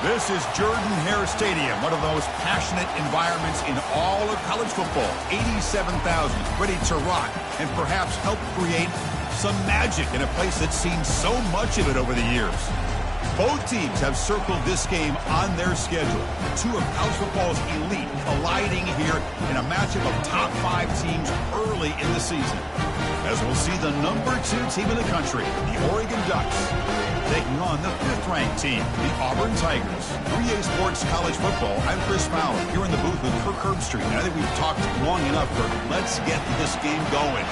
This is Jordan-Hare Stadium, one of the most passionate environments in all of college football. 87,000 ready to rock and perhaps help create some magic in a place that's seen so much of it over the years. Both teams have circled this game on their schedule. Two of college football's elite colliding here in a matchup of top 5 teams early in the season. As we'll see the number 2 team in the country, the Oregon Ducks, taking on the 5th-ranked team, the Auburn Tigers. 3A Sports College Football, I'm Chris Fowler, here in the booth with Kirk Herbstreit. I think we've talked long enough, Kirk. Let's get this game going.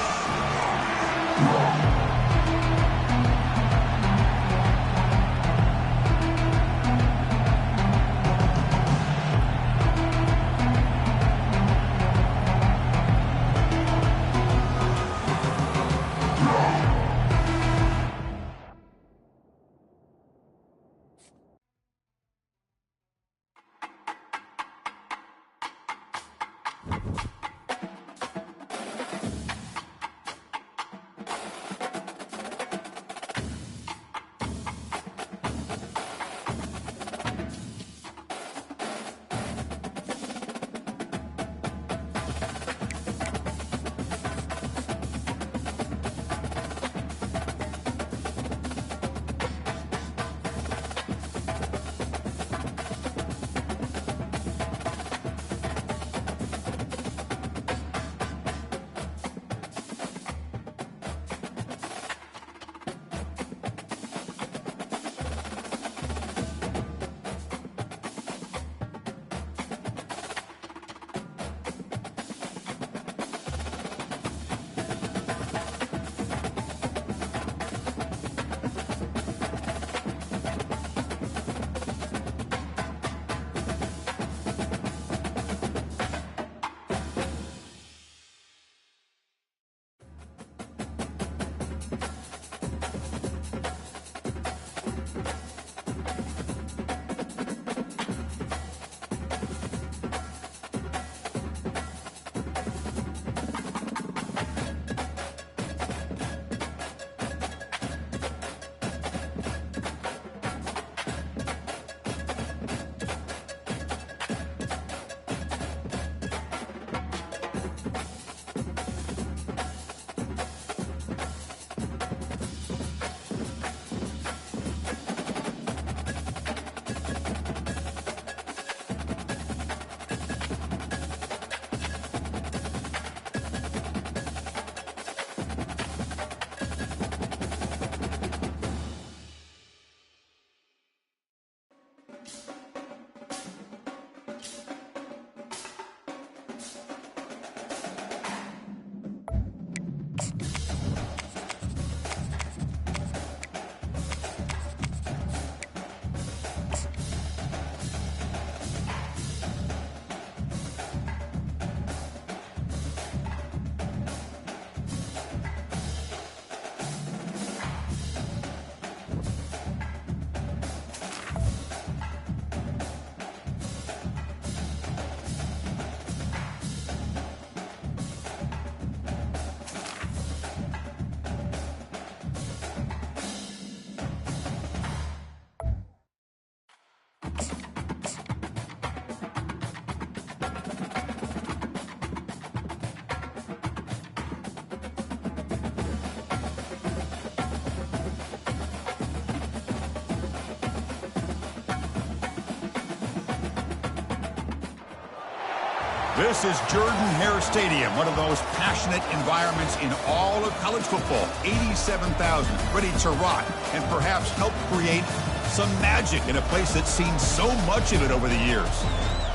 This is Jordan-Hare Stadium, one of the most passionate environments in all of college football. 87,000 ready to rock and perhaps help create some magic in a place that's seen so much of it over the years.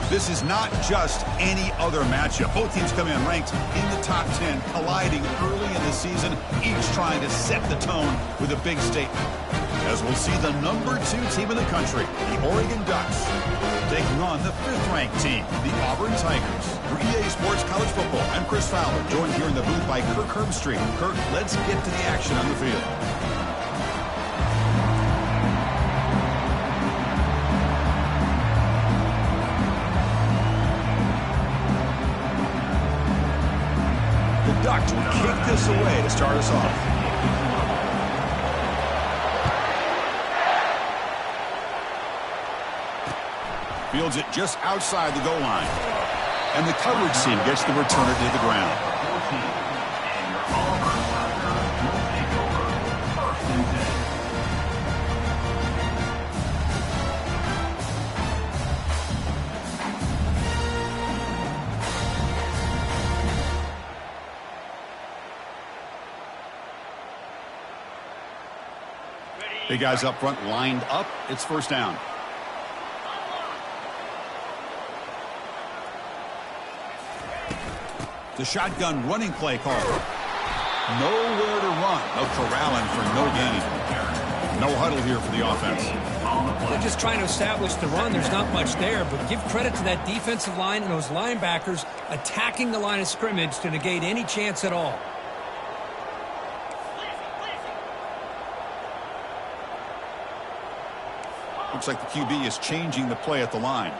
This is not just any other matchup. Both teams come in ranked in the top 10, colliding early in the season, each trying to set the tone with a big statement. As we'll see the number 2 team in the country, the Oregon Ducks, taking on the 5th-ranked team, the Auburn Tigers. For EA Sports College Football, I'm Chris Fowler, joined here in the booth by Kirk Herbstreit. Kirk, let's get to the action on the field. The Ducks will kick this away to start us off. Fields it just outside the goal line. And the coverage team gets the returner to the ground. Big guys up front lined up. It's first down. The shotgun running play call. Nowhere to run. No corralling for no gain. No huddle here for the offense. They're just trying to establish the run. There's not much there, but give credit to that defensive line and those linebackers attacking the line of scrimmage to negate any chance at all. Looks like the QB is changing the play at the line.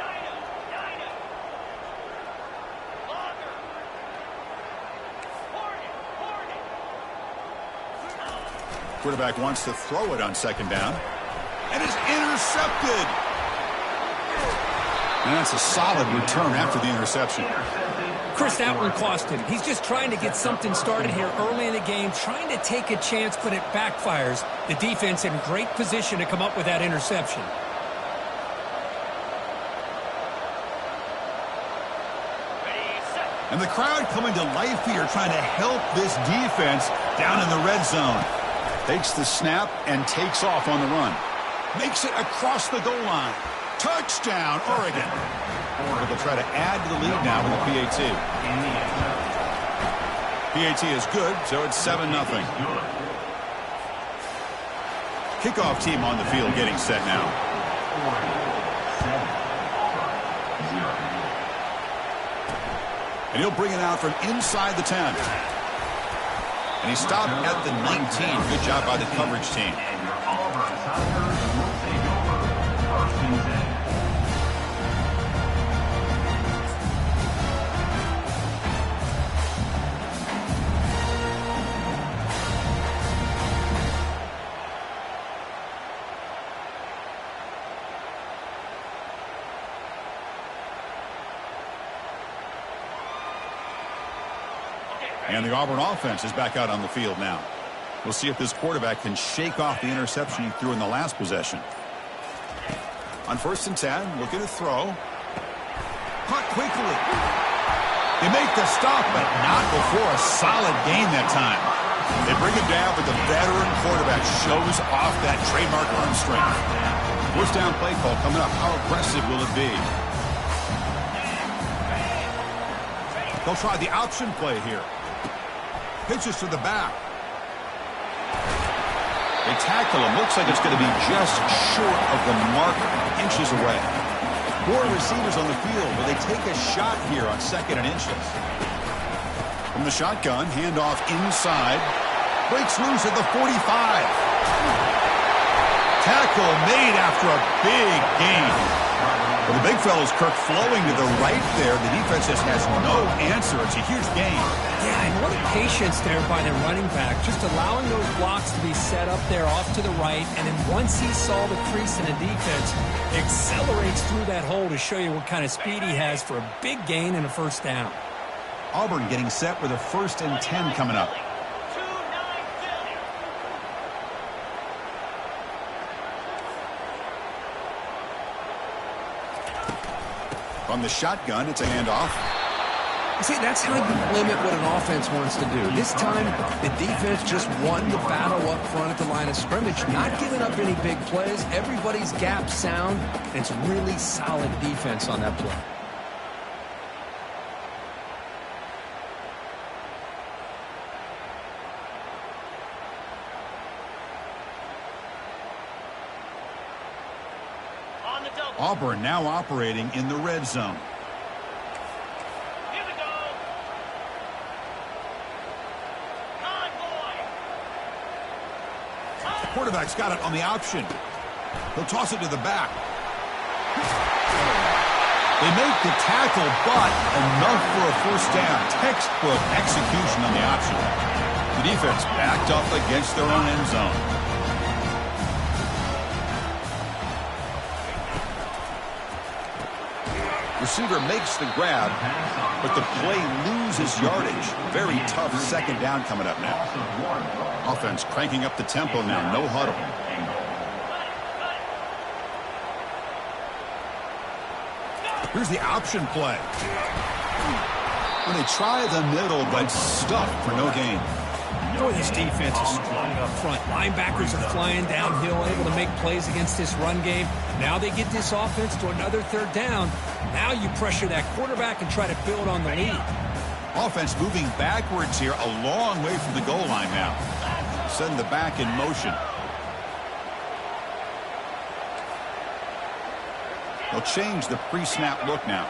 Quarterback wants to throw it on second down. And is intercepted. And that's a solid return after the interception. Chris, that one cost him. He's just trying to get something started here early in the game, trying to take a chance, but it backfires. The defense in great position to come up with that interception. And the crowd coming to life here, trying to help this defense down in the red zone. Takes the snap and takes off on the run. Makes it across the goal line. Touchdown, Oregon. They'll try to add to the lead now with the PAT. PAT is good, so it's 7-0. Kickoff team on the field getting set now. And he'll bring it out from inside the 10. And he stopped at the 19. Good job by the coverage team. And the Auburn offense is back out on the field now. We'll see if this quarterback can shake off the interception he threw in the last possession. On 1st and 10, looking to throw. Caught quickly. They make the stop, but not before a solid gain that time. They bring it down, but the veteran quarterback shows off that trademark arm strength. First down play call coming up. How aggressive will it be? They'll try the option play here. Pitches to the back. They tackle him. Looks like it's going to be just short of the mark, inches away. 4 receivers on the field, but they take a shot here on 2nd and inches. From the shotgun, handoff inside. Breaks loose at the 45. Tackle made after a big gain. Well, the big fellow's Kirk flowing to the right there. The defense just has no answer. It's a huge gain. Yeah, and what a patience there by the running back. Just allowing those blocks to be set up there off to the right. And then once he saw the crease in the defense, accelerates through that hole to show you what kind of speed he has for a big gain and a first down. Auburn getting set with a 1st and 10 coming up. From the shotgun, it's a handoff. See, that's how you limit what an offense wants to do. This time, the defense just won the battle up front at the line of scrimmage, not giving up any big plays. Everybody's gap sound, and it's really solid defense on that play. Auburn now operating in the red zone. Here we go. Quarterback's got it on the option. He'll toss it to the back. They make the tackle, but enough for a first down. Textbook execution on the option. The defense backed up against their own end zone. receiver makes the grab, but the play loses yardage. Very tough second down coming up now. Offense cranking up the tempo now. No huddle. Here's the option play. When they try the middle, but stuffed for no gain. Boy, this defense is strong up front. Linebackers are flying downhill, able to make plays against this run game. Now they get this offense to another third down. Now you pressure that quarterback and try to build on the lead. Offense moving backwards here, a long way from the goal line now. Send the back in motion. They'll change the pre-snap look now.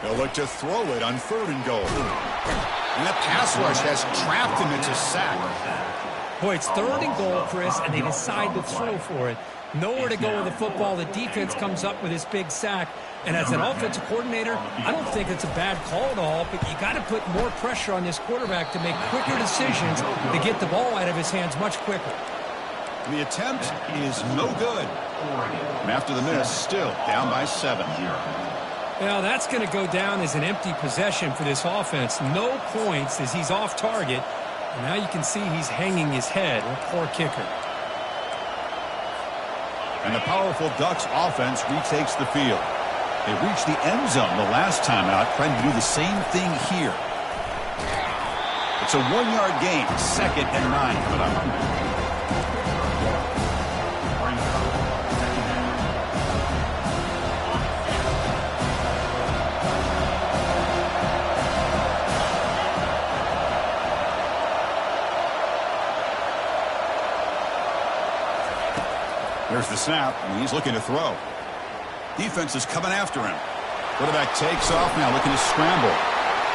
They'll look to throw it on 3rd and goal. And the pass rush has trapped him. It's a sack. Boy, it's 3rd and goal, Chris, and they decide to throw for it. Nowhere to go with the football. The defense comes up with this big sack. And as an offensive coordinator, I don't think it's a bad call at all, but you got to put more pressure on this quarterback to make quicker decisions to get the ball out of his hands much quicker. The attempt is no good. And after the miss, still down by 7. Well, that's going to go down as an empty possession for this offense. No points as he's off target. And now you can see he's hanging his head. A poor kicker. And the powerful Ducks offense retakes the field. They reached the end zone the last time out, trying to do the same thing here. It's a 1-yard gain, 2nd and 9 coming up. There's the snap, and he's looking to throw. Defense is coming after him. Quarterback takes off now, looking to scramble.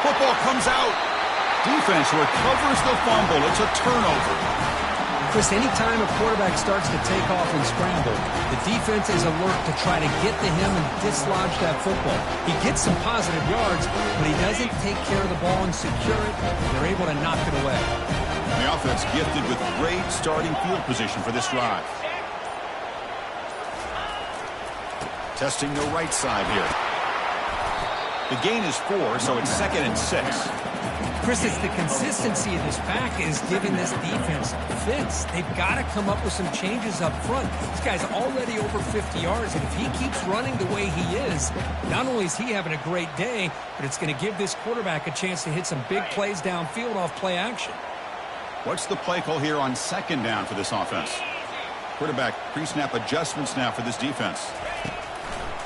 Football comes out. Defense recovers the fumble. It's a turnover. Chris, anytime a quarterback starts to take off and scramble, the defense is alert to try to get to him and dislodge that football. He gets some positive yards, but he doesn't take care of the ball and secure it. They're able to knock it away. The offense gifted with great starting field position for this drive. Testing the right side here. The gain is 4, so it's 2nd and 6. Chris, it's the consistency of this pack is giving this defense fits. They've got to come up with some changes up front. This guy's already over 50 yards, and if he keeps running the way he is, not only is he having a great day, but it's going to give this quarterback a chance to hit some big plays downfield off play action. What's the play call here on 2nd down for this offense? Quarterback pre-snap adjustments now for this defense.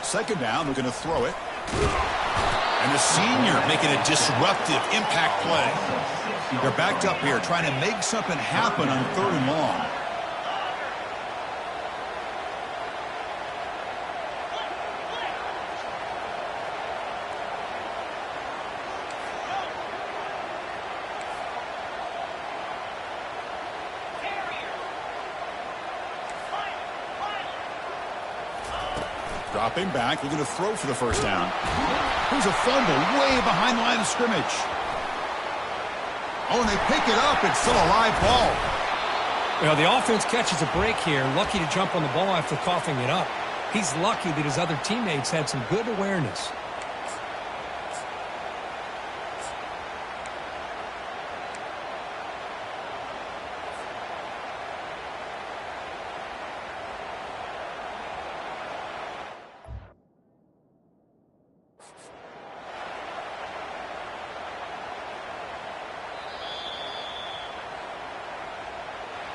2nd down, they're going to throw it. And the senior making a disruptive impact play. They're backed up here trying to make something happen on 3rd and long. Dropping back, looking to throw for the 1st down. Here's a fumble way behind the line of scrimmage. Oh, and they pick it up. It's still a live ball. Well, the offense catches a break here. Lucky to jump on the ball after coughing it up. He's lucky that his other teammates had some good awareness.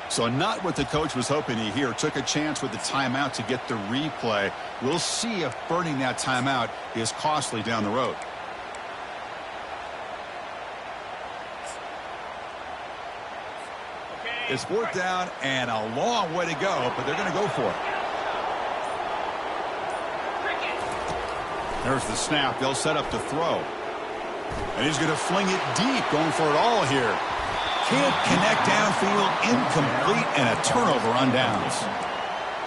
So not what the coach was hoping to hear. Took a chance with the timeout to get the replay. We'll see if burning that timeout is costly down the road. It's 4th down and a long way to go, but they're going to go for it. There's the snap. They'll set up to throw. And he's going to fling it deep, going for it all here. Can't connect downfield, incomplete, and a turnover on downs.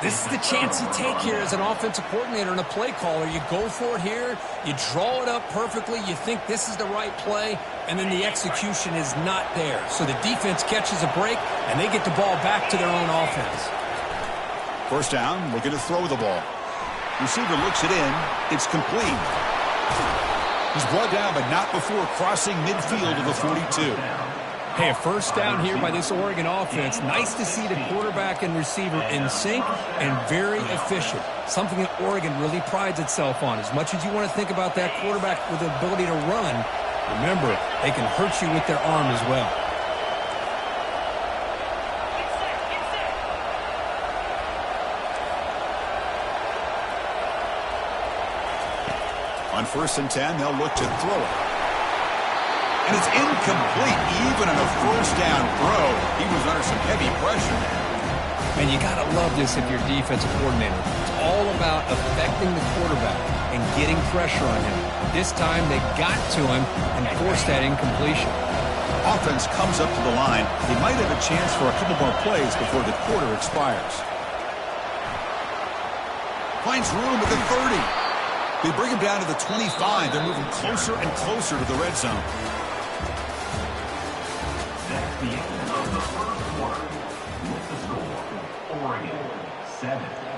This is the chance you take here as an offensive coordinator and a play caller. You go for it here, you draw it up perfectly, you think this is the right play, and then the execution is not there. So the defense catches a break, and they get the ball back to their own offense. First down, looking to throw the ball. Receiver looks it in. It's complete. He's brought down, but not before crossing midfield of the 42. Hey, a first down here by this Oregon offense. Nice to see the quarterback and receiver in sync and very efficient. Something that Oregon really prides itself on. As much as you want to think about that quarterback with the ability to run, remember, they can hurt you with their arm as well. On 1st and 10, they'll look to throw it. And it's incomplete, even on a first down throw. He was under some heavy pressure. And you got to love this if you're defensive coordinator. It's all about affecting the quarterback and getting pressure on him. This time they got to him and forced that incompletion. Offense comes up to the line. He might have a chance for a couple more plays before the quarter expires. Finds room at the 30. They bring him down to the 25. They're moving closer and closer to the red zone. That's the end of the first quarter. With the score, Oregon 7,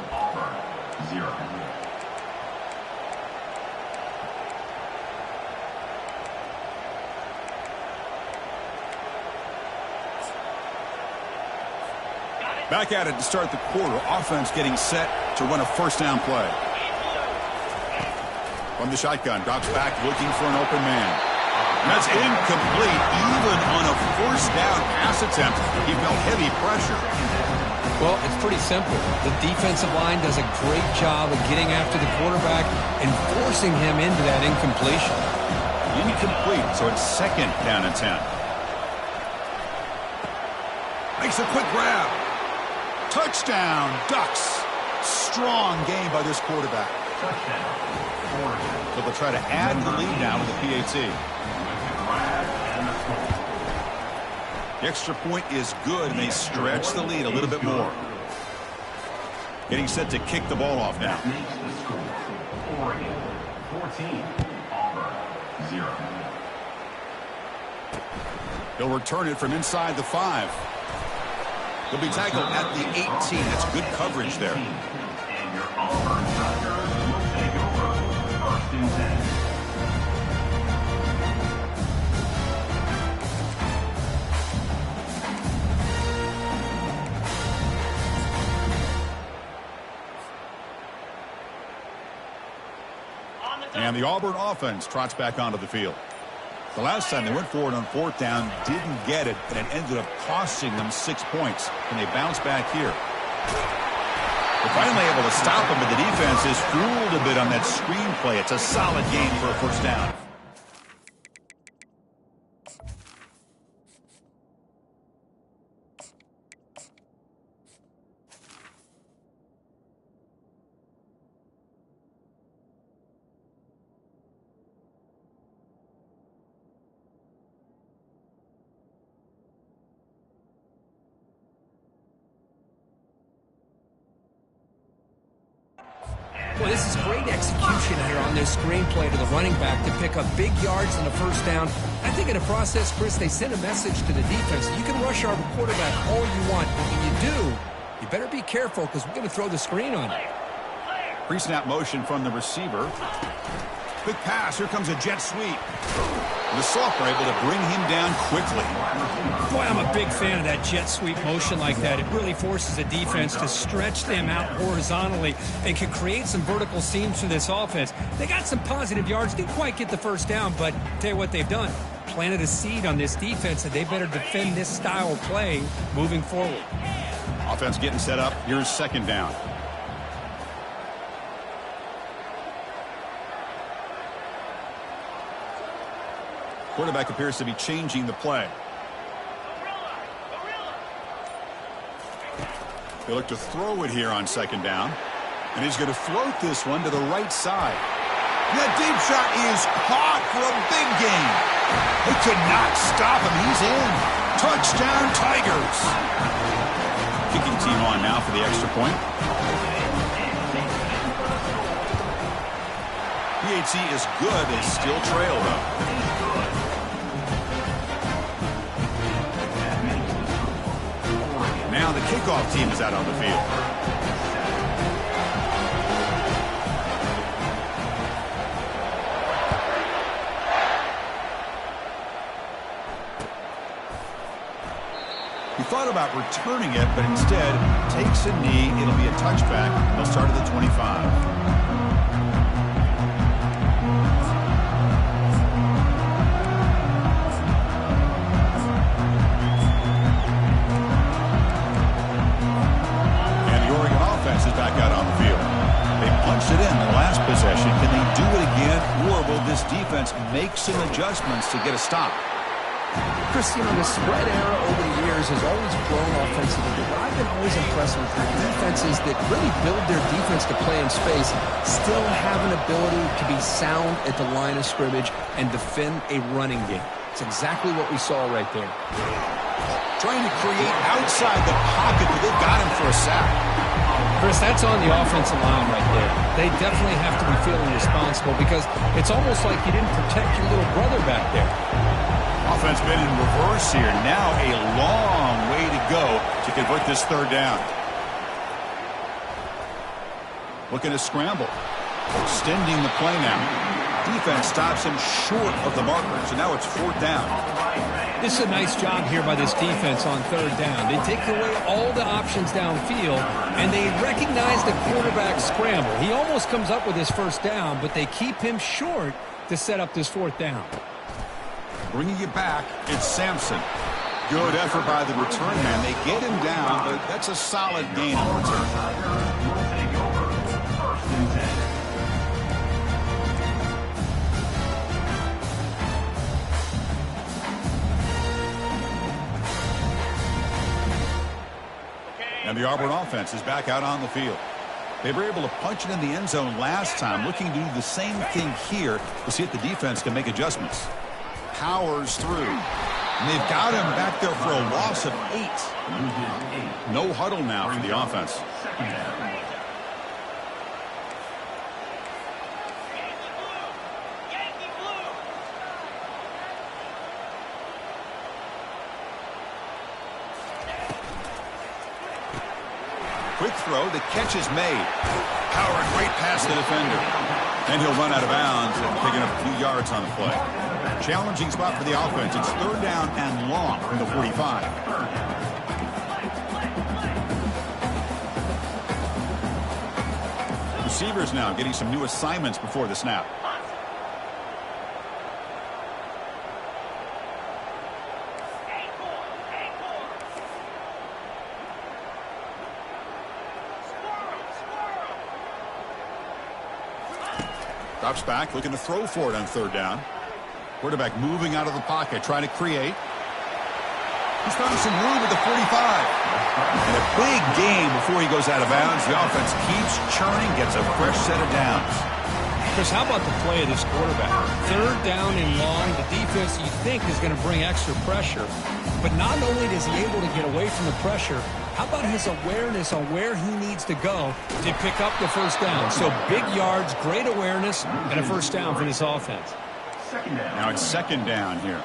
Auburn 0. Back at it to start the quarter. Offense getting set to run a first down play. From the shotgun, drops back looking for an open man. And that's incomplete. Even on a first down pass attempt, he felt heavy pressure. Well, it's pretty simple. The defensive line does a great job of getting after the quarterback and forcing him into that incompletion. Incomplete, so it's 2nd down and 10. Makes a quick grab. Touchdown, Ducks. Strong game by this quarterback. Touchdown. So they'll try to add the lead now with the PAT. The extra point is good, and they stretch the lead a little bit more. Getting set to kick the ball off now. Oregon 14, Auburn 0. He'll return it from inside the 5. He'll be tackled at the 18. That's good coverage there. And your Auburn Tigers will take over 1st and 10. And the Auburn offense trots back onto the field. The last time they went forward on 4th down, didn't get it, and it ended up costing them 6 points. And they bounce back here. They're finally able to stop him, but the defense is fooled a bit on that screen play. It's a solid game for a first down. Well, this is great execution here on this screenplay to the running back to pick up big yards in the first down. I think in the process, Chris, they send a message to the defense. You can rush our quarterback all you want, but when you do, you better be careful because we're going to throw the screen on you. Pre-snap motion from the receiver. Quick pass. Here comes a jet sweep. The softener able to bring him down quickly. Boy, I'm a big fan of that jet sweep motion like that. It really forces the defense to stretch them out horizontally and can create some vertical seams for this offense. They got some positive yards. Didn't quite get the first down, but tell you what they've done. Planted a seed on this defense, and they better defend this style of play moving forward. Offense getting set up. Here's 2nd down. Quarterback appears to be changing the play. They look to throw it here on 2nd down. And he's going to float this one to the right side. And that deep shot is caught for a big gain. They could not stop him. He's in. Touchdown, Tigers. Kicking team on now for the extra point. PHC is good. They still trail, though. Now the kickoff team is out on the field. He thought about returning it, but instead takes a knee. It'll be a touchback. They'll start at the 25. Is back out on the field. They punched it in the last possession. Can they do it again, or will this defense make some adjustments to get a stop? Chris, you know, the spread era over the years has always grown offensively, but I've been always impressed with the defenses that really build their defense to play in space, still have an ability to be sound at the line of scrimmage and defend a running game. It's exactly what we saw right there. Trying to create outside the pocket, but they've got him for a sack. Chris, that's on the offensive line right there. They definitely have to be feeling responsible because it's almost like you didn't protect your little brother back there. Offense been in reverse here. Now a long way to go to convert this third down. Looking to scramble. Extending the play now. Defense stops him short of the marker, so now it's fourth down. This is a nice job here by this defense on third down. They take away all the options downfield, and they recognize the quarterback scramble. He almost comes up with his first down, but they keep him short to set up this fourth down. Bringing it back, it's Sampson. Good effort by the return man. They get him down, but that's a solid gain in return. And the Auburn offense is back out on the field. They were able to punch it in the end zone last time, looking to do the same thing here to see if the defense can make adjustments. Powers through. And they've got him back there for a loss of 8. No huddle now for the offense. Quick throw, the catch is made. Howard, great pass to the defender. And he'll run out of bounds, picking up a few yards on the play. Challenging spot for the offense. It's third down and long from the 45. Receivers now getting some new assignments before the snap. Drops back, looking to throw for it on third down. Quarterback moving out of the pocket, trying to create. He's found some room at the 45. And a big game before he goes out of bounds. The offense keeps churning, gets a fresh set of downs. Chris, how about the play of this quarterback? Third down and long. The defense you think is going to bring extra pressure. But not only is he able to get away from the pressure, how about his awareness on where he needs to go to pick up the first down? So big yards, great awareness, and a first down for this offense. Now it's second down here.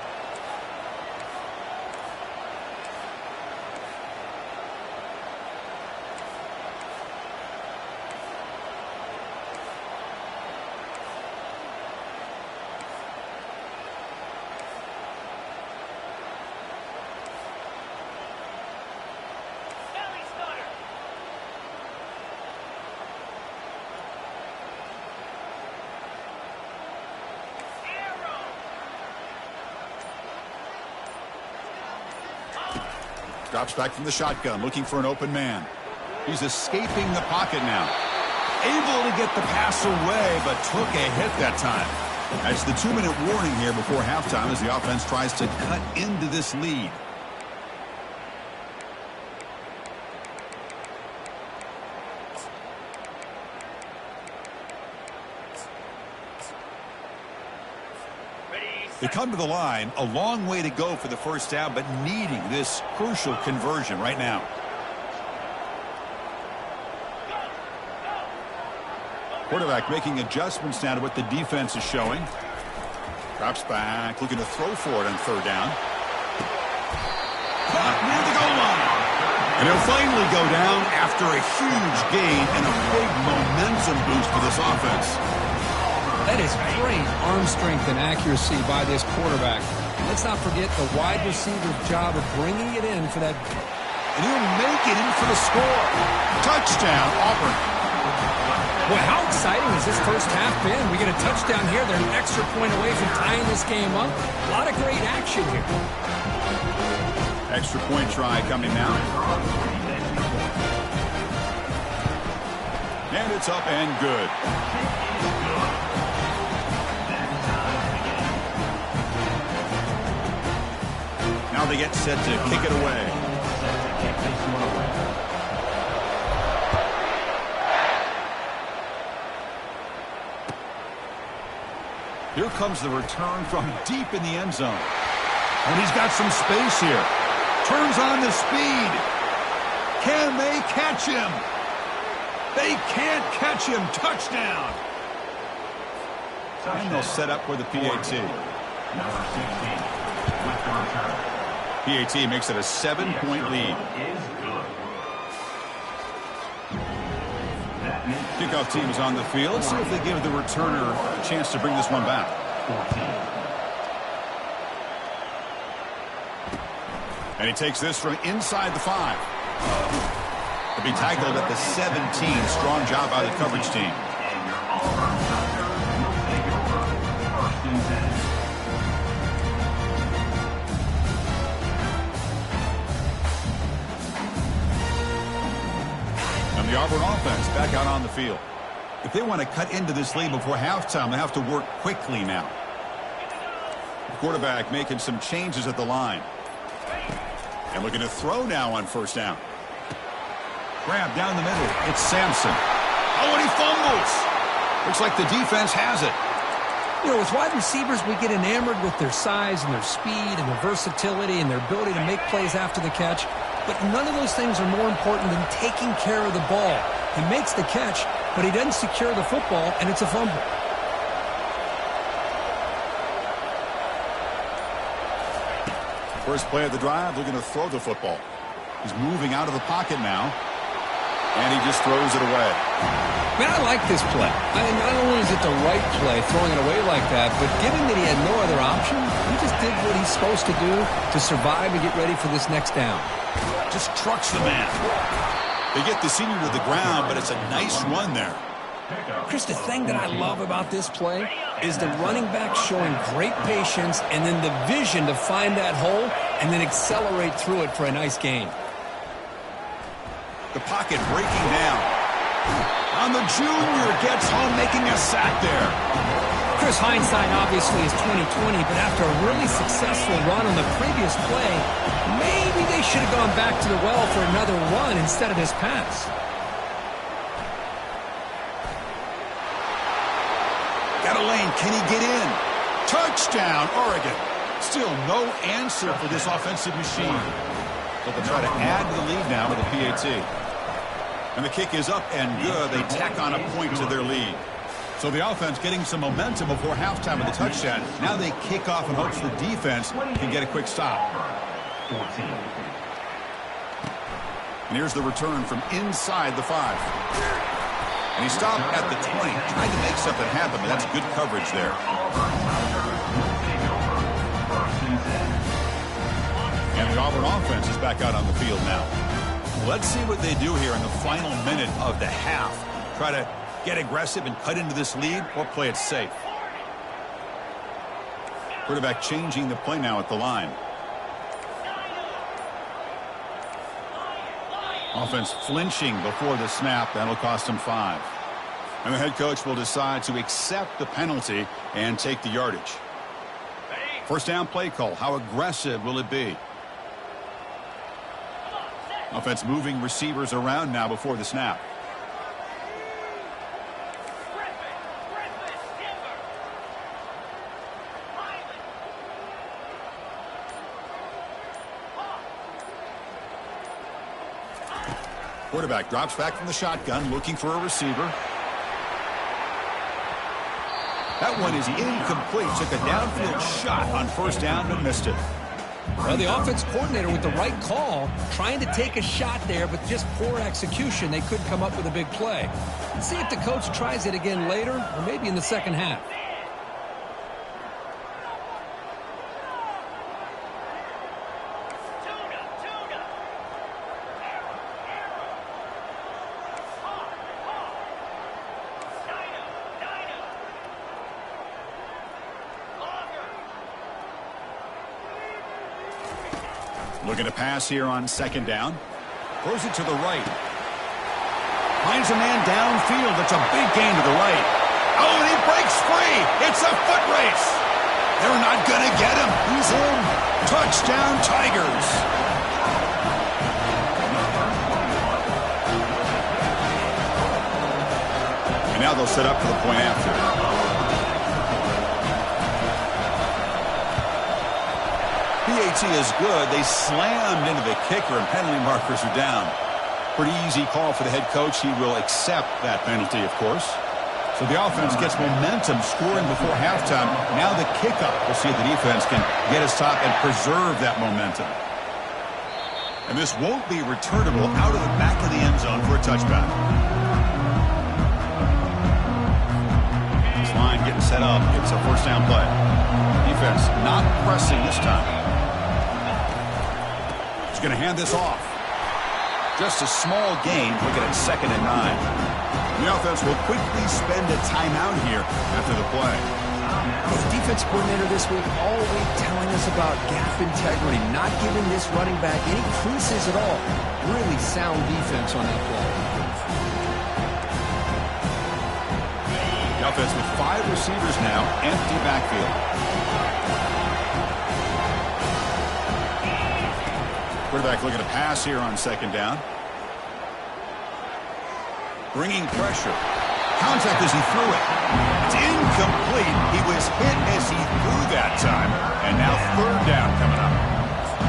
Drops back from the shotgun, looking for an open man. He's escaping the pocket now. Able to get the pass away, but took a hit that time. That's the 2-minute warning here before halftime as the offense tries to cut into this lead. They come to the line, a long way to go for the first down, but needing this crucial conversion right now. Quarterback making adjustments now to what the defense is showing. Drops back, looking to throw for it on third down. Caught near the goal line. And he'll finally go down after a huge gain and a big momentum boost for this offense. That is great arm strength and accuracy by this quarterback. Let's not forget the wide receiver's job of bringing it in for that. And he'll make it in for the score. Touchdown, Auburn. Boy, how exciting has this first half been? We get a touchdown here. They're an extra point away from tying this game up. A lot of great action here. Extra point try coming now. And it's up and good. Now they get set to kick it away. Here comes the return from deep in the end zone. And he's got some space here. Turns on the speed. Can they catch him? They can't catch him. Touchdown. And they'll set up for the PAT. Number 16 with the return. PAT makes it a 7-point lead. Kickoff team is on the field. Let's see if they give the returner a chance to bring this one back. 14. And he takes this from inside the 5. He'll be tackled at the 17. Strong job by the coverage team. And your Auburn center will take over 1st and 10. And the Auburn offense back out on the field. If they want to cut into this lead before halftime, they have to work quickly now. The quarterback making some changes at the line. And looking to throw now on first down. Grab down the middle. It's Sampson. Oh, and he fumbles. Looks like the defense has it. You know, with wide receivers, we get enamored with their size and their speed and their versatility and their ability to make plays after the catch. But none of those things are more important than taking care of the ball. He makes the catch, but he doesn't secure the football, and it's a fumble. First play of the drive, looking to throw the football. He's moving out of the pocket now. And he just throws it away. Man, I like this play. I mean, not only is it the right play, throwing it away like that, but given that he had no other option, he just did what he's supposed to do to survive and get ready for this next down. Just trucks the man. They get the senior to the ground, but it's a nice run there. Chris, the thing that I love about this play is the running back showing great patience and then the vision to find that hole and then accelerate through it for a nice gain. The pocket breaking down. And the junior gets home making a sack there. Chris, hindsight obviously is 20/20, but after a really successful run on the previous play, maybe they should have gone back to the well for another run instead of this pass. Got a lane. Can he get in? Touchdown, Oregon. Still no answer for this offensive machine. But they'll try to add to the lead now with the PAT. And the kick is up and good. They tack on a point to their lead. So the offense getting some momentum before halftime with the touchdown. Now they kick off in hopes the defense can get a quick stop. 14. And here's the return from inside the 5. And he stopped at the 20, trying to make something happen, but that's good coverage there. And the Auburn offense is back out on the field now. Let's see what they do here in the final minute of the half. Try to get aggressive and cut into this lead or play it safe. Quarterback changing the play now at the line. Offense flinching before the snap. That'll cost him 5. And the head coach will decide to accept the penalty and take the yardage. First down play call. How aggressive will it be? Offense moving receivers around now before the snap. Quarterback drops back from the shotgun, looking for a receiver. That one is incomplete. Took a downfield shot on first down but missed it. Well, the offense coordinator with the right call, trying to take a shot there, but just poor execution. They couldn't come up with a big play. Let's see if the coach tries it again later, or maybe in the second half. Looking to pass here on second down. Throws it to the right. Finds a man downfield. It's a big gain to the right. Oh, and he breaks free. It's a foot race. They're not going to get him. He's in. Touchdown, Tigers. And now they'll set up for the point after. PAT is good. They slammed into the kicker, and penalty markers are down. Pretty easy call for the head coach. He will accept that penalty, of course. So the offense gets momentum, scoring before halftime. Now the kickoff. We'll see if the defense can get a stop and preserve that momentum. And this won't be returnable out of the back of the end zone for a touchback. This line getting set up. It's a first down play. Defense not pressing this time. Going to hand this off. Just a small gain. Looking at 2nd and 9. The offense will quickly spend a timeout here after the play. The defense coordinator this week all week telling us about gap integrity, not giving this running back any creases at all. Really sound defense on that play. The offense with 5 receivers now, empty backfield. Quarterback looking to pass here on second down. Bringing pressure. Contact as he threw it. It's incomplete. He was hit as he threw that time. And now third down coming up.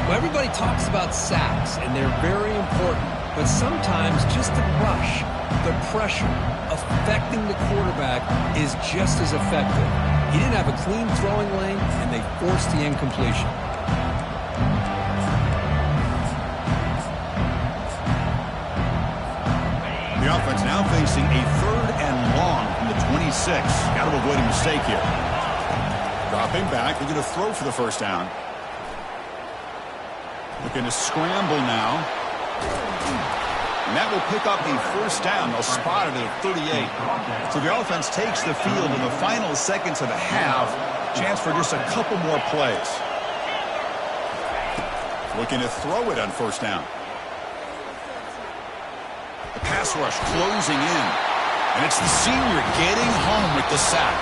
Well, everybody talks about sacks, and they're very important. But sometimes just the rush, the pressure, affecting the quarterback is just as effective. He didn't have a clean throwing lane, and they forced the incompletion. The offense now facing a 3rd and long from the 26. Got to avoid a mistake here. Dropping back, looking to throw for the first down. Looking to scramble now. And that will pick up a first down. They'll spot it at 38. So the offense takes the field in the final seconds of the half. Chance for just a couple more plays. Looking to throw it on first down. The pass rush closing in. And it's the senior getting home with the sack.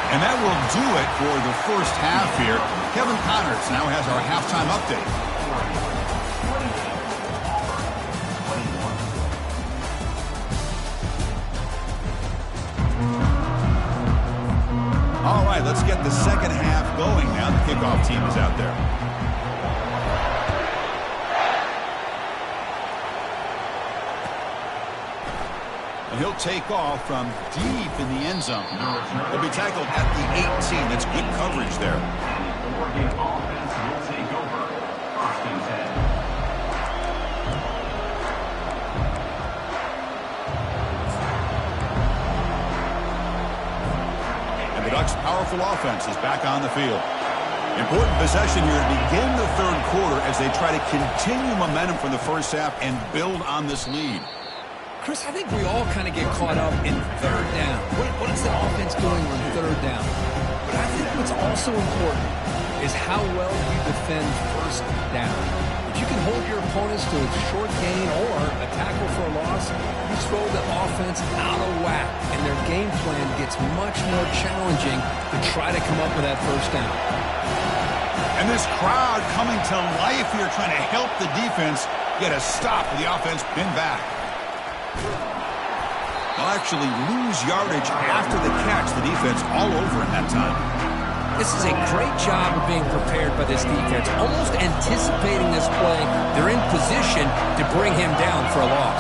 And that will do it for the first half here. Kevin Connors now has our halftime update. All right, let's get the second half going now. The kickoff team is out there. And he'll take off from deep in the end zone. He'll be tackled at the 18. That's good coverage there. The Oregon offense will take over. 1st and 10. And the Ducks' powerful offense is back on the field. Important possession here to begin the third quarter as they try to continue momentum from the first half and build on this lead. Chris, I think we all kind of get caught up in third down. What is the offense doing on third down? But I think what's also important is how well you defend first down. If you can hold your opponents to a short gain or a tackle for a loss, you throw the offense out of whack, and their game plan gets much more challenging to try to come up with that first down. And this crowd coming to life here, trying to help the defense get a stop with the offense pinned back. They'll actually lose yardage after the catch. The defense all over in that time. This is a great job of being prepared by this defense, almost anticipating this play. They're in position to bring him down for a loss.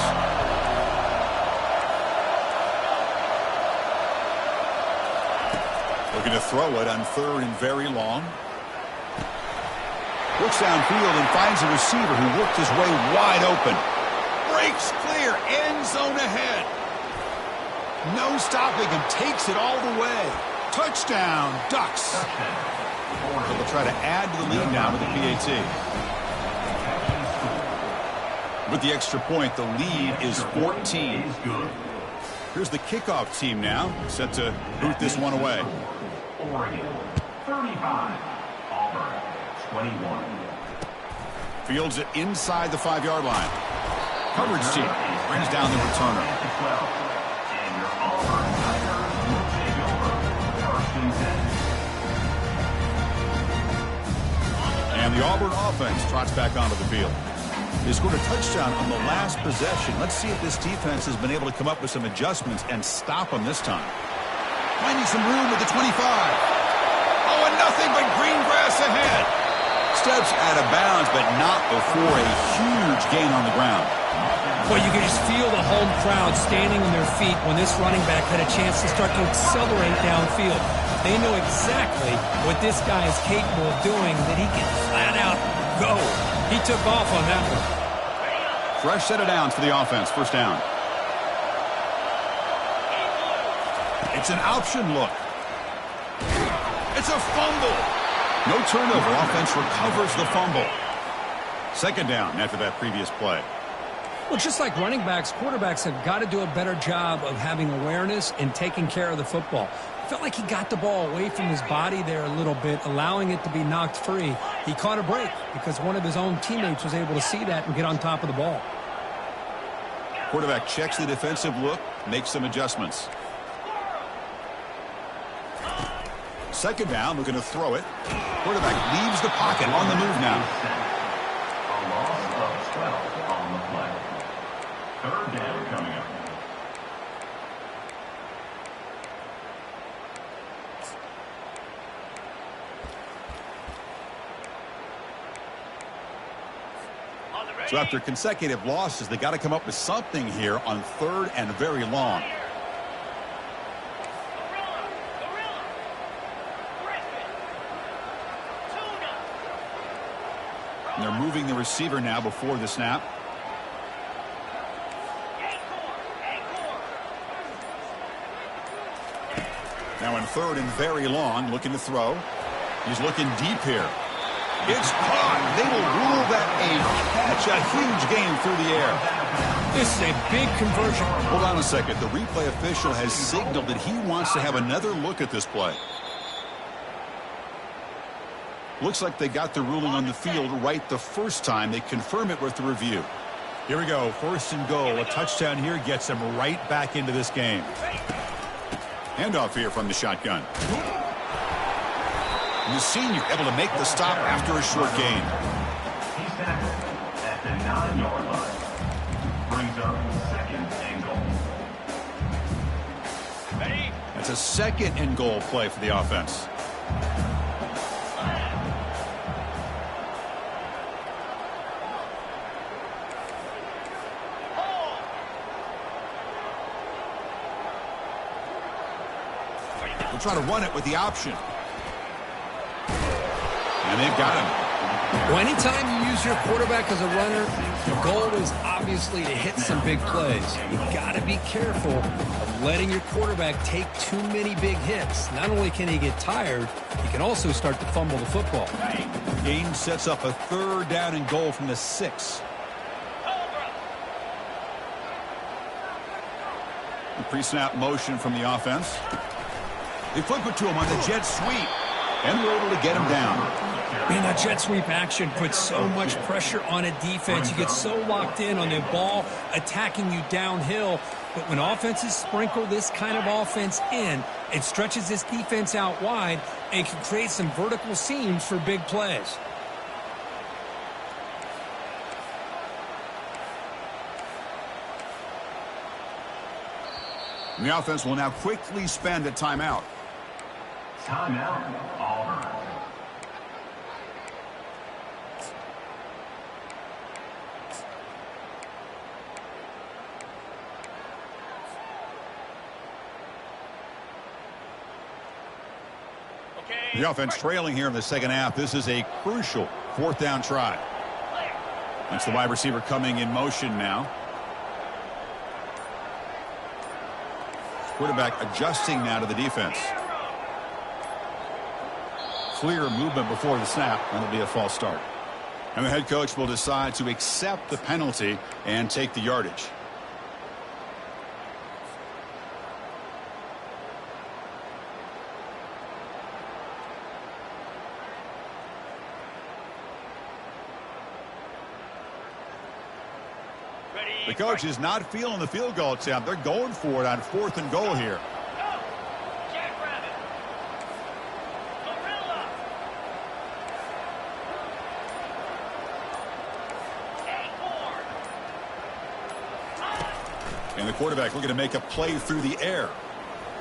Looking to throw it on 3rd and very long. Looks downfield and finds a receiver who worked his way wide open. Breaks clear. End zone ahead. No stopping him. Takes it all the way. Touchdown, Ducks. So they'll try to add to the lead now with the PAT. With the extra point, the lead is 14. Here's the kickoff team now, set to boot this one away. Oregon, 35. Auburn, 21. Fields it inside the 5-yard line. Coverage team brings down the returner. And your Auburn Tigers will take over 1st and 10. And the Auburn offense trots back onto the field. They scored a touchdown on the last possession. Let's see if this defense has been able to come up with some adjustments and stop them this time. Finding some room with the 25. Oh, and nothing but green grass ahead. Steps out of bounds, but not before a huge gain on the ground. Well, you can just feel the home crowd standing on their feet when this running back had a chance to start to accelerate downfield. They know exactly what this guy is capable of doing, that he can flat out go. He took off on that one. Fresh set of downs for the offense. 1st down. It's an option look. It's a fumble. No turnover. Offense recovers the fumble. 2nd down after that previous play. Well, just like running backs, quarterbacks have got to do a better job of having awareness and taking care of the football. Felt like he got the ball away from his body there a little bit, allowing it to be knocked free. He caught a break because one of his own teammates was able to see that and get on top of the ball. Quarterback checks the defensive look, makes some adjustments. 2nd down, looking to throw it. Quarterback leaves the pocket, on the move now. A loss of 12 on the play. 3rd down coming up. So after consecutive losses, they got to come up with something here on 3rd and very long. And they're moving the receiver now before the snap. Now in 3rd and very long, looking to throw. He's looking deep here. It's caught. They will rule that a catch. A huge gain through the air. This is a big conversion. Hold on a second. The replay official has signaled that he wants to have another look at this play. Looks like they got the ruling on the field right the first time. They confirm it with the review. Here we go. 1st and goal. A touchdown here gets them right back into this game. Handoff here from the shotgun. And the senior able to make the stop after a short gain. He's tackled at the 9-yard line. Brings up 2nd and goal. Ready? That's a 2nd and goal play for the offense. They'll try to run it with the option. And they've got him. Well, anytime you use your quarterback as a runner, the goal is obviously to hit some big plays. You got to be careful of letting your quarterback take too many big hits. Not only can he get tired, he can also start to fumble the football. Gain sets up a 3rd down and goal from the 6. The pre-snap motion from the offense. They flip it to him on the jet sweep. And we're able to get him down. Man, that jet sweep action puts so much pressure on a defense. You get so locked in on the ball attacking you downhill. But when offenses sprinkle this kind of offense in, it stretches this defense out wide and can create some vertical seams for big plays. And the offense will now quickly spend a timeout. Timeout, Auburn. The offense trailing here in the second half. This is a crucial fourth down try. That's the wide receiver coming in motion now. Quarterback adjusting now to the defense. Clear movement before the snap. That'll be a false start. And the head coach will decide to accept the penalty and take the yardage. The coach is not feeling the field goal attempt. They're going for it on 4th and goal here. And the quarterback looking to make a play through the air.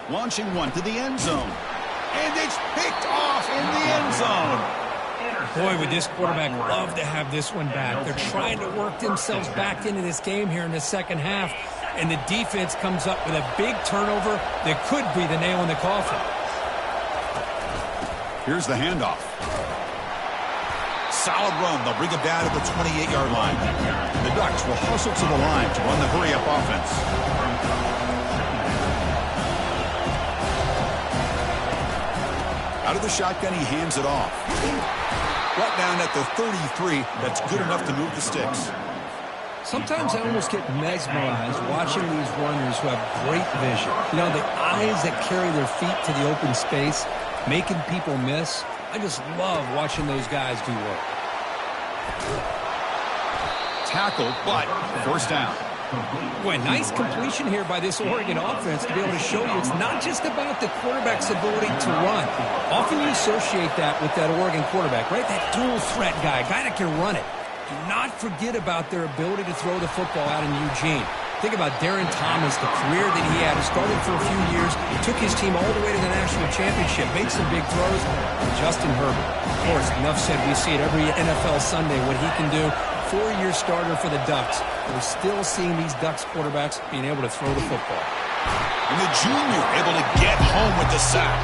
Launching one to the end zone. And it's picked off in the end zone. Boy, would this quarterback love to have this one back. They're trying to work themselves back into this game here in the second half. And the defense comes up with a big turnover that could be the nail in the coffin. Here's the handoff. Solid run. They'll bring it down to the 28-yard line. The Ducks will hustle to the line to run the hurry-up offense. Out of the shotgun, he hands it off. Brought down at the 33. That's good enough to move the sticks. Sometimes I almost get mesmerized watching these runners who have great vision. You know, the eyes that carry their feet to the open space, making people miss. I just love watching those guys do work. Tackle, but first down. Boy, nice completion here by this Oregon offense to be able to show you it's not just about the quarterback's ability to run. Often you associate that with that Oregon quarterback, right? That dual threat guy that can run it. Do not forget about their ability to throw the football out in Eugene. Think about Darren Thomas, the career that he had. He started for a few years, took his team all the way to the national championship, made some big throws. And Justin Herbert, of course, enough said, we see it every NFL Sunday, what he can do. 4-year starter for the Ducks. We're still seeing these Ducks quarterbacks being able to throw the football. And the junior able to get home with the sack.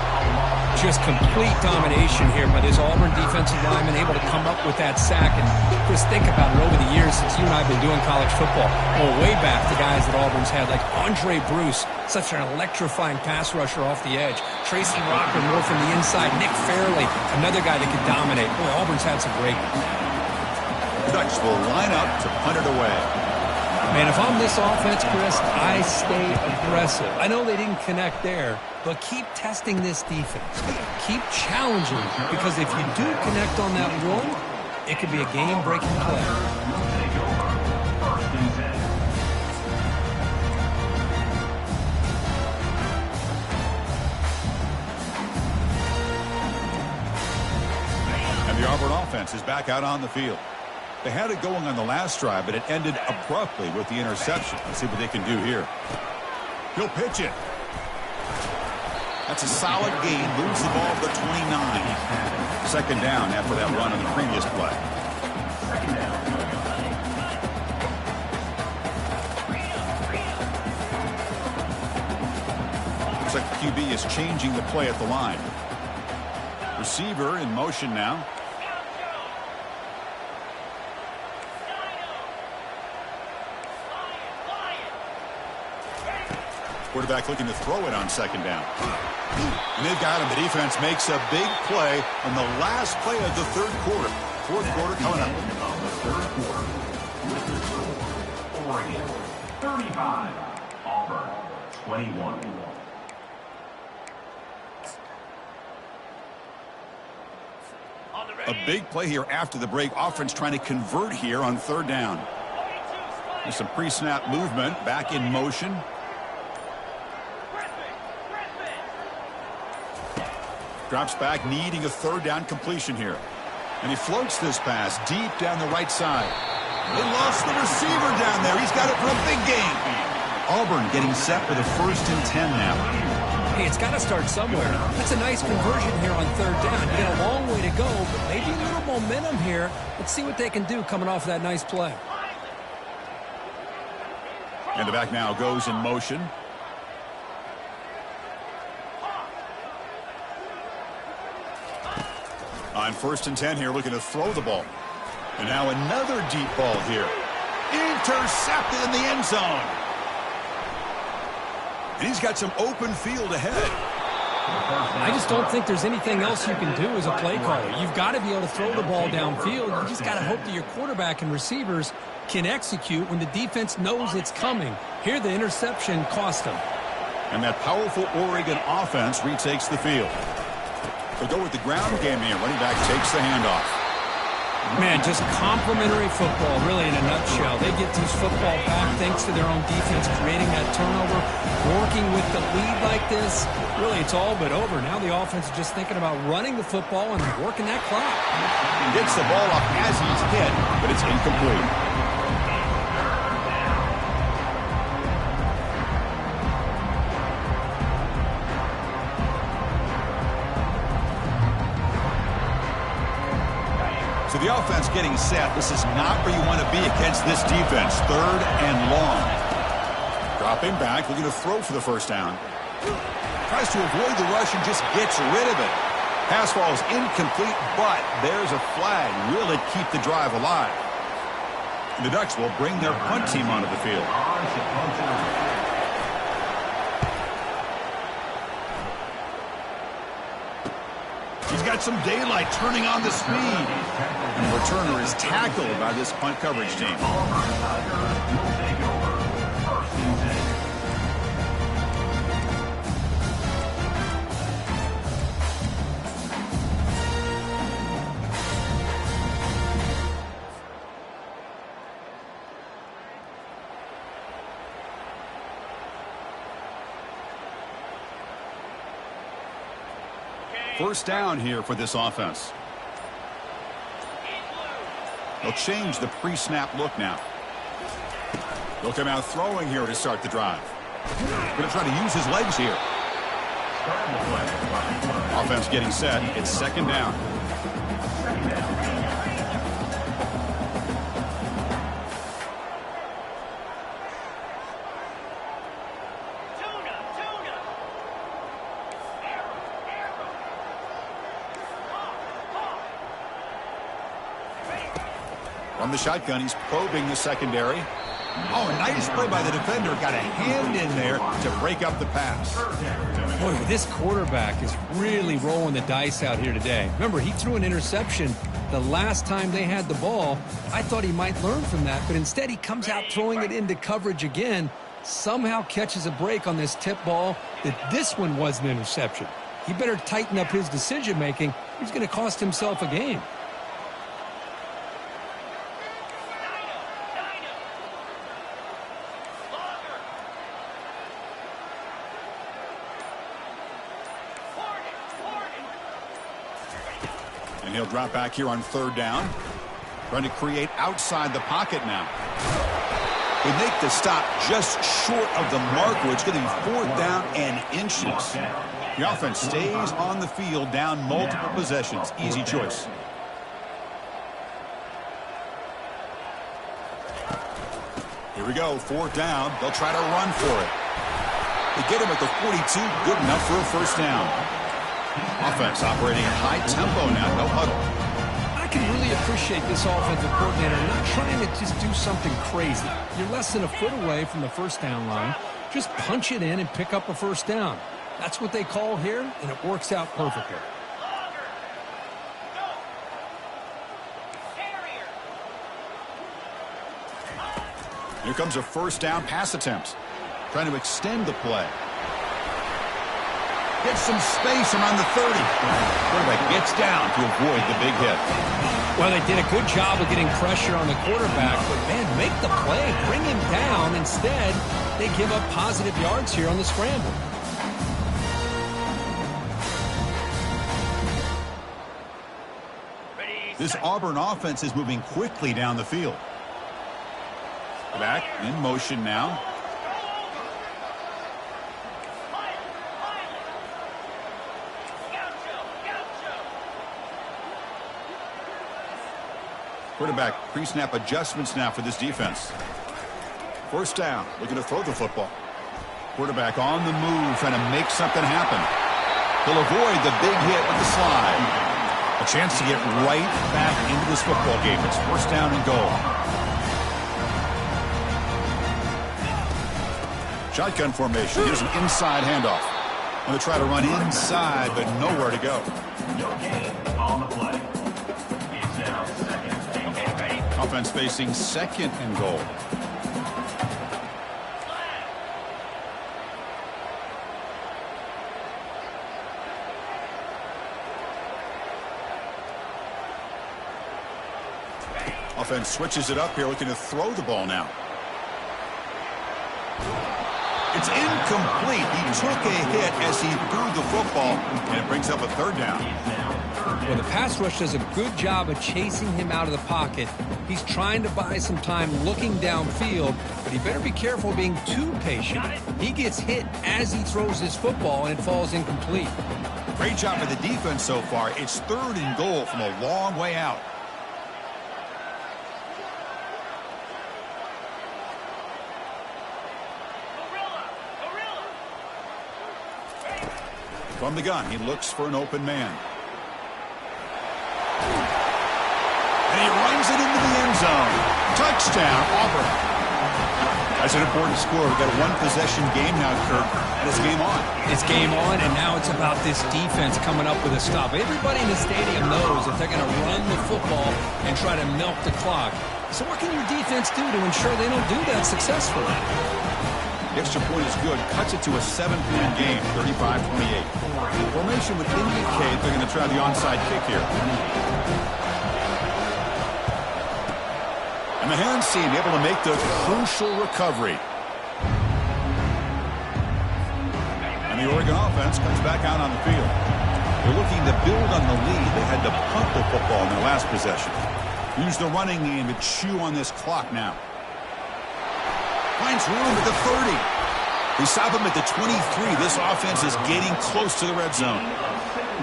Just complete domination here by this Auburn defensive lineman, able to come up with that sack. And just think about it over the years since you and I have been doing college football. Well, way back to guys that Auburn's had, like Andre Bruce, such an electrifying pass rusher off the edge. Tracy Rocker more from the inside. Nick Fairley, another guy that could dominate. Boy, Auburn's had some great ones. Ducks will line up to punt it away. Man, if I'm this offense, Chris, I stay aggressive. I know they didn't connect there, but keep testing this defense. Keep challenging, because if you do connect on that one, it could be a game-breaking play. And the Auburn offense is back out on the field. They had it going on the last drive, but it ended abruptly with the interception. Let's see what they can do here. He'll pitch it. That's a solid gain. Moves the ball to the 29. Second down after that run on the previous play. Looks like the QB is changing the play at the line. Receiver in motion now. Quarterback looking to throw it on second down. And they've got him. The defense makes a big play on the last play of the third quarter. Fourth quarter coming up. Oregon 35, Auburn 21. A big play here after the break. Offense trying to convert here on third down. There's some pre-snap movement. Back in motion. Drops back, needing a third down completion here. And he floats this pass deep down the right side. They lost the receiver down there. He's got it for a big gain. Auburn getting set for the 1st and 10 now. Hey, it's got to start somewhere. That's a nice conversion here on third down. You got a long way to go, but maybe a little momentum here. Let's see what they can do coming off that nice play. And the back now goes in motion. line. 1st and 10 here, looking to throw the ball. And now another deep ball here. Intercepted in the end zone. And he's got some open field ahead. I just don't think there's anything else you can do as a play caller. You've got to be able to throw the ball downfield. You just got to hope that your quarterback and receivers can execute when the defense knows it's coming. Here, the interception cost them. And that powerful Oregon offense retakes the field. They'll go with the ground game here. Running back takes the handoff. Man, just complimentary football, really, in a nutshell. They get this football back thanks to their own defense, creating that turnover, working with the lead like this. Really, it's all but over. Now the offense is just thinking about running the football and working that clock. He gets the ball up as he's hit, but it's incomplete. So the offense getting set. This is not where you want to be against this defense. 3rd and long. Dropping back, looking to throw for the 1st down. Tries to avoid the rush and just gets rid of it. Pass ball is incomplete, but there's a flag. Will it keep the drive alive? And the Ducks will bring their punt team onto the field. He's got some daylight turning on the speed. And the returner is tackled by this punt coverage team. First down here for this offense. They'll change the pre-snap look now. They'll come out throwing here to start the drive. Going to try to use his legs here. Offense getting set. It's 2nd down. From the shotgun, he's probing the secondary. Oh, a nice play by the defender. Got a hand in there to break up the pass. Boy, this quarterback is really rolling the dice out here today. Remember, he threw an interception the last time they had the ball. I thought he might learn from that, but instead he comes out throwing it into coverage again. Somehow catches a break on this tip ball that this one was an interception. He better tighten up his decision-making. He's going to cost himself a game. And he'll drop back here on 3rd down. Trying to create outside the pocket now. They make the stop just short of the marker. It's going to be 4th down and inches. The offense stays on the field down multiple possessions. Easy choice. Here we go. 4th down. They'll try to run for it. They get him at the 42. Good enough for a 1st down. Offense operating at high tempo now. No huddle. I can really appreciate this offensive coordinator not trying to just do something crazy. You're less than a foot away from the 1st down line. Just punch it in and pick up a 1st down. That's what they call here, and it works out perfectly. Here comes a 1st down pass attempt. Trying to extend the play. Gets some space around the 30. Quarterback gets down to avoid the big hit. Well, they did a good job of getting pressure on the quarterback, but, man, make the play. Bring him down. Instead, they give up positive yards here on the scramble. This Auburn offense is moving quickly down the field. Back in motion now. Quarterback pre-snap adjustments now for this defense. 1st down, looking to throw the football. Quarterback on the move, trying to make something happen. He'll avoid the big hit with the slide. A chance to get right back into this football game. It's first down and goal. Shotgun formation. Here's an inside handoff. Going to try to run inside, but nowhere to go. No gain on the play. It's now second and 8. Offense facing second and goal. Offense switches it up here, looking to throw the ball now. It's incomplete. He took a hit as he threw the football, and it brings up a third down. Well, the pass rush does a good job of chasing him out of the pocket. He's trying to buy some time looking downfield, but he better be careful being too patient. He gets hit as he throws his football, and it falls incomplete. Great job by the defense so far. It's third and goal from a long way out. From the gun, he looks for an open man. And he runs it into the end zone. Touchdown, Auburn. That's an important score. We've got a one-possession game now, Kirk, and it's game on. It's game on, and now it's about this defense coming up with a stop. Everybody in the stadium knows that they're going to run the football and try to milk the clock. So what can your defense do to ensure they don't do that successfully? The extra point is good. Cuts it to a 7-point game, 35-28. Formation would indicate they're going to try the onside kick here. And the hands team able to make the crucial recovery. And the Oregon offense comes back out on the field. They're looking to build on the lead. They had to punt the football in their last possession. Use the running game to chew on this clock now. Finds room at the 30. They stop him at the 23. This offense is getting close to the red zone.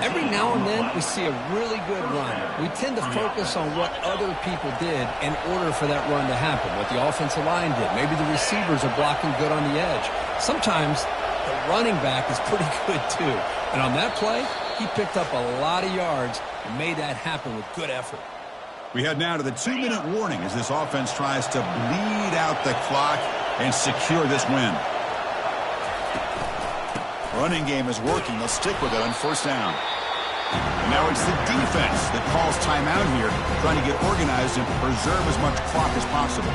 Every now and then we see a really good run. We tend to focus on what other people did in order for that run to happen, what the offensive line did. Maybe the receivers are blocking good on the edge. Sometimes the running back is pretty good too. And on that play, he picked up a lot of yards and made that happen with good effort. We head now to the 2-minute warning as this offense tries to bleed out the clock and secure this win. Running game is working. They'll stick with it on first down. And now it's the defense that calls timeout here, trying to get organized and preserve as much clock as possible.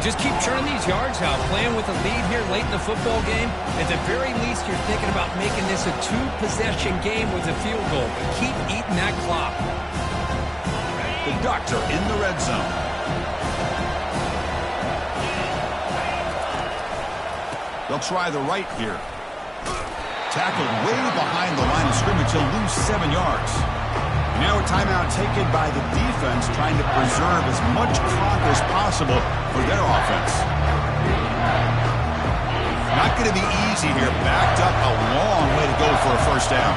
Just keep churning these yards out, playing with a lead here late in the football game. At the very least, you're thinking about making this a 2-possession game with a field goal. But keep eating that clock. The Doctor in the red zone. They'll try the right here. Tackled way behind the line of scrimmage. He'll lose 7 yards. Now a timeout taken by the defense, trying to preserve as much clock as possible for their offense. Not going to be easy here. Backed up a long way to go for a first down.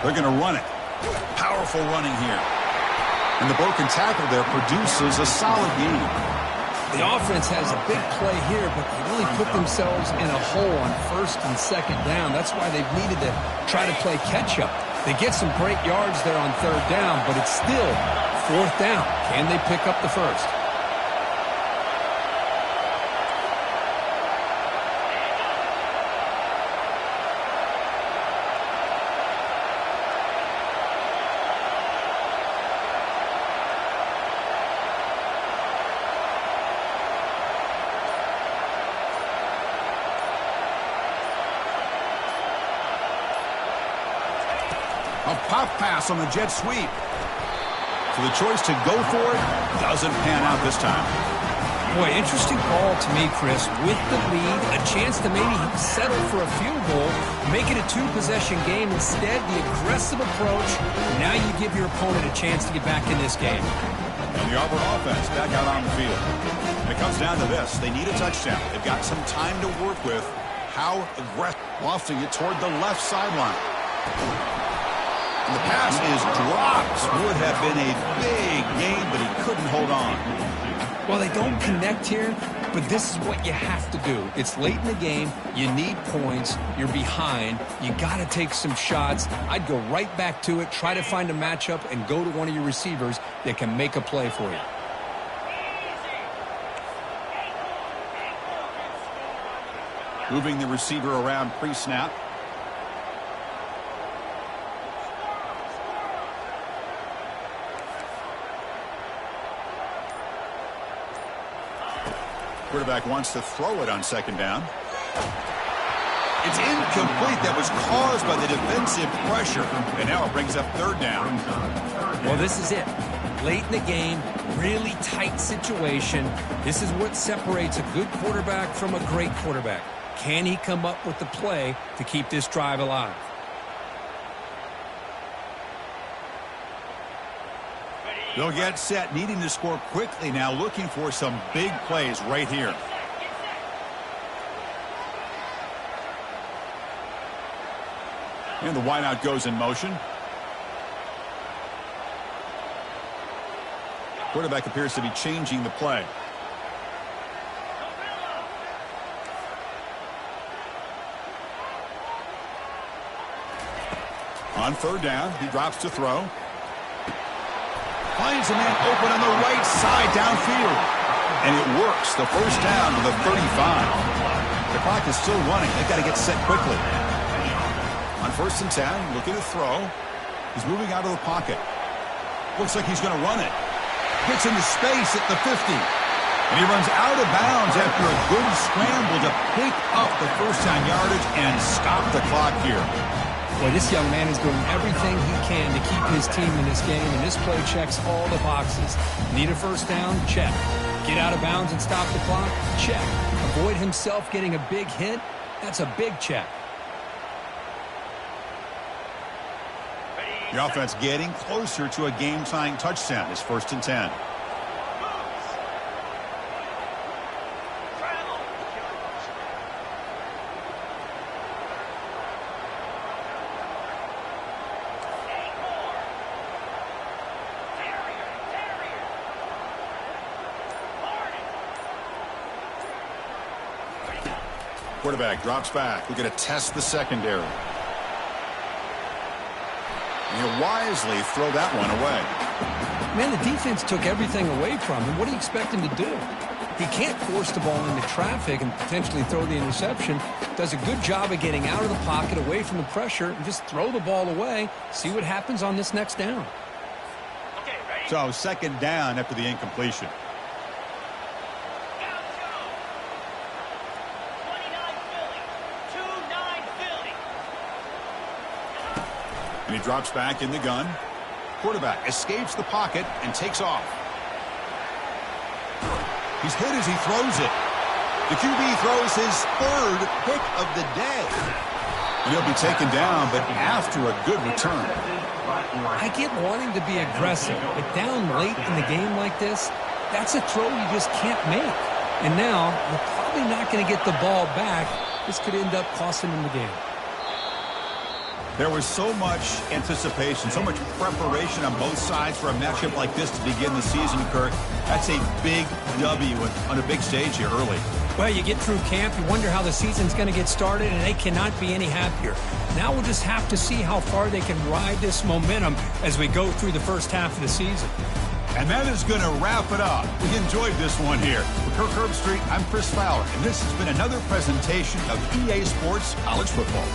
They're going to run it. Powerful running here. And the broken tackle there produces a solid gain. The offense has a big play here, but they really put themselves in a hole on first and second down. That's why they've needed to try to play catch-up. They get some great yards there on third down, but it's still fourth down. Can they pick up the first? A pop pass on the jet sweep. So the choice to go for it doesn't pan out this time. Boy, interesting call to me, Chris. With the lead, a chance to maybe settle for a field goal, make it a 2-possession game. Instead, the aggressive approach. Now you give your opponent a chance to get back in this game. And the Auburn offense back out on the field. And it comes down to this. They need a touchdown. They've got some time to work with. How aggressive, lofting it toward the left sideline. And the pass is dropped. Would have been a big game, but he couldn't hold on. Well, they don't connect here. but this is what you have to do. It's late in the game. You need points. You're behind. You got to take some shots. I'd go right back to it, try to find a matchup, and go to one of your receivers that can make a play for you. Moving the receiver around pre-snap. Quarterback wants to throw it on second down. It's incomplete. That was caused by the defensive pressure. And now it brings up third down. Well, this is it. Late in the game, really tight situation. This is what separates a good quarterback from a great quarterback. Can he come up with the play to keep this drive alive? They'll get set, needing to score quickly now, looking for some big plays right here. And the wideout goes in motion. Quarterback appears to be changing the play. On third down, he drops to throw. Finds a man open on the right side downfield. And it works. The first down to the 35. The clock is still running. They've got to get set quickly. On first and 10, looking to throw. He's moving out of the pocket. Looks like he's going to run it. Gets into space at the 50. And he runs out of bounds after a good scramble to pick up the first down yardage and stop the clock here. Boy, this young man is doing everything he can to keep his team in this game, and this play checks all the boxes. Need a first down? Check. Get out of bounds and stop the clock? Check. Avoid himself getting a big hit? That's a big check. The offense getting closer to a game-tying touchdown. It's first and 10. Quarterback drops back. We're going to test the secondary. And he'll wisely throw that one away. Man, the defense took everything away from him. What do you expect him to do? He can't force the ball into traffic and potentially throw the interception. Does a good job of getting out of the pocket, away from the pressure, and just throw the ball away. See what happens on this next down. So second down after the incompletion. And he drops back in the gun. Quarterback escapes the pocket and takes off. He's hit as he throws it. The QB throws his third pick of the day. And he'll be taken down, but after a good return. I get wanting to be aggressive, but down late in the game like this, that's a throw you just can't make. And now, you're probably not going to get the ball back. This could end up costing him the game. There was so much anticipation, so much preparation on both sides for a matchup like this to begin the season, Kirk. That's a big W on a big stage here early. Well, you get through camp, you wonder how the season's going to get started, and they cannot be any happier. Now we'll just have to see how far they can ride this momentum as we go through the first half of the season. And that is going to wrap it up. We enjoyed this one here. For Kirk Herbstreit, I'm Chris Fowler, and this has been another presentation of EA Sports College Football.